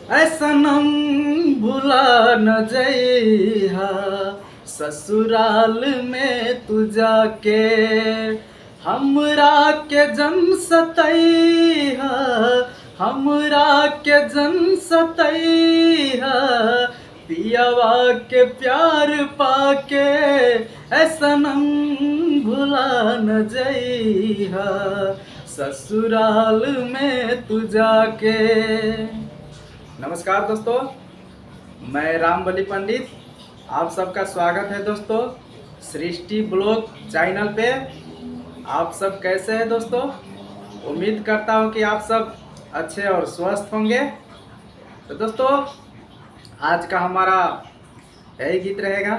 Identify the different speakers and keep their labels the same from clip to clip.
Speaker 1: ऐ सनम भुला न जइहा ससुराल में तू जाके, हमरा के जन सतैहा, हमरा के जन सतैहा, पियावा के प्यार पाके ऐ सनम भुला न जइहा ससुराल में तू जाके। नमस्कार दोस्तों, मैं रामबली पंडित, आप सबका स्वागत है दोस्तों सृष्टि ब्लॉग चैनल पे। आप सब कैसे हैं दोस्तों? उम्मीद करता हूँ कि आप सब अच्छे और स्वस्थ होंगे। तो दोस्तों, आज का हमारा यही गीत रहेगा,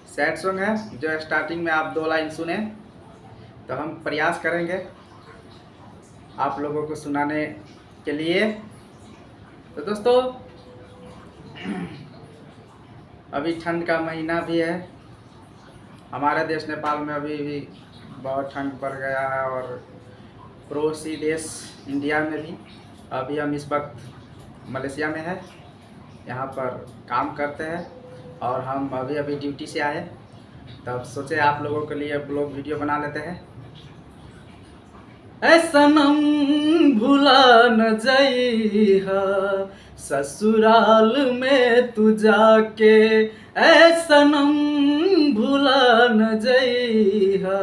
Speaker 1: सैड सॉन्ग है, जो स्टार्टिंग में आप 2 लाइन सुने। तो हम प्रयास करेंगे आप लोगों को सुनाने के लिए। तो दोस्तों, अभी ठंड का महीना भी है, हमारे देश नेपाल में अभी भी बहुत ठंड पड़ गया है, और पड़ोसी देश इंडिया में भी। अभी हम इस वक्त मलेशिया में है, यहाँ पर काम करते हैं, और हम अभी ड्यूटी से आए, तब सोचे आप लोगों के लिए ब्लॉग वीडियो बना लेते हैं। ऐ सनम भुला न जइहा ससुराल में तू जाके, ऐ सनम भुला न जइहा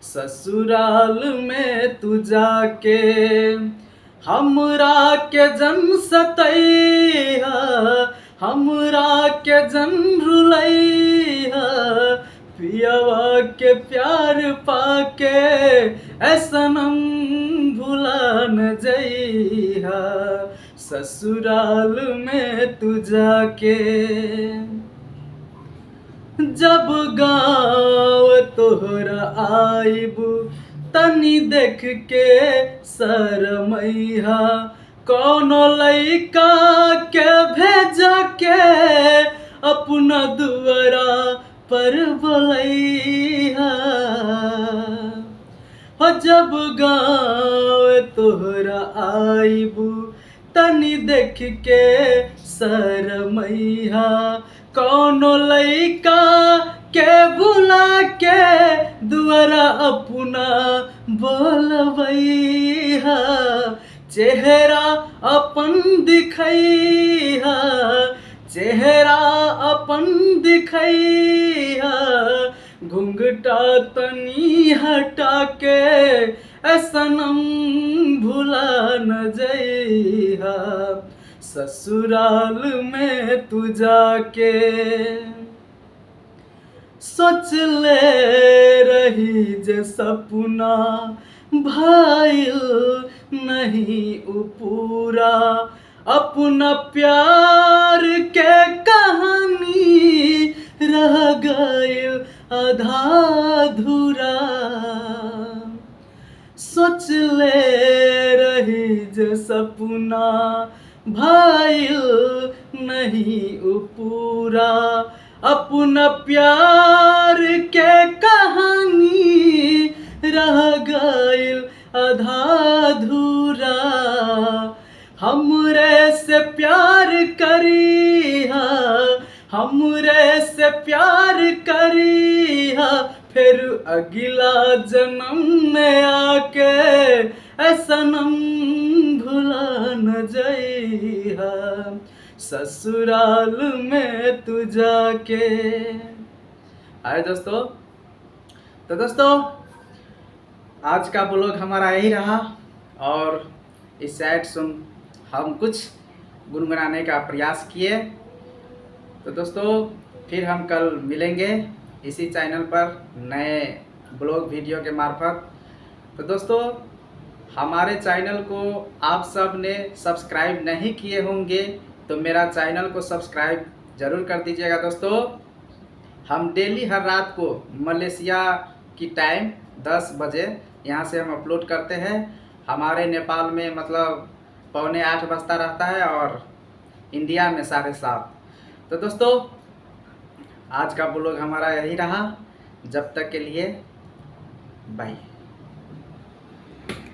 Speaker 1: ससुराल में तू जाके, हमरा के जन सतैहा, हमरा के जन रुलैहा, पियावा के प्यार पाके ऐ सनम भुला न जइहा ससुराल में तू जाके। जब गाँव तोहरा आइबू तनी देख के शरमैहा, कौनो लइका के भेजा के अपना दुआरा पर बोलैहा। हो जब गाँव तोहरा आइबू तनी देख के शरमैहा, कौनो लइका के बुला के दुआरा अपना बोलबैहा, चेहरा अपन दिखैहा, चेहरा अपन दिखैहा, घुंघटा तनी हटा के ऐ सनम भुला न जइहा ससुराल में तू जाके। सोच ले रही जे सपना भइल नहीं उ पूरा, अपना प्यार के कहानी रह गइल आधा अधूरा। सोच ले रही जे सपना भइल नहीं उ पूरा, अपना प्यार के कहानी रह गइल आधा अधूरा। हमरे से प्यार करिहा, हमरे से प्यार करिहा, फिर अगला जन्म में आके ऐ सनम भुला न जइहा ससुराल में तू जाके। आए दोस्तों, तो दोस्तों आज का ब्लॉग हमारा यही रहा, और इस सैड सॉन्ग हम कुछ गुनगुनाने का प्रयास किए। तो दोस्तों, फिर हम कल मिलेंगे इसी चैनल पर नए ब्लॉग वीडियो के मार्फत। तो दोस्तों, हमारे चैनल को आप सब ने सब्सक्राइब नहीं किए होंगे तो मेरा चैनल को सब्सक्राइब ज़रूर कर दीजिएगा दोस्तों। हम डेली हर रात को मलेशिया की टाइम 10 बजे यहाँ से हम अपलोड करते हैं। हमारे नेपाल में मतलब 7:45 बजता रहता है, और इंडिया में 7:30। तो दोस्तों, आज का ब्लॉग हमारा यही रहा। जब तक के लिए बाय।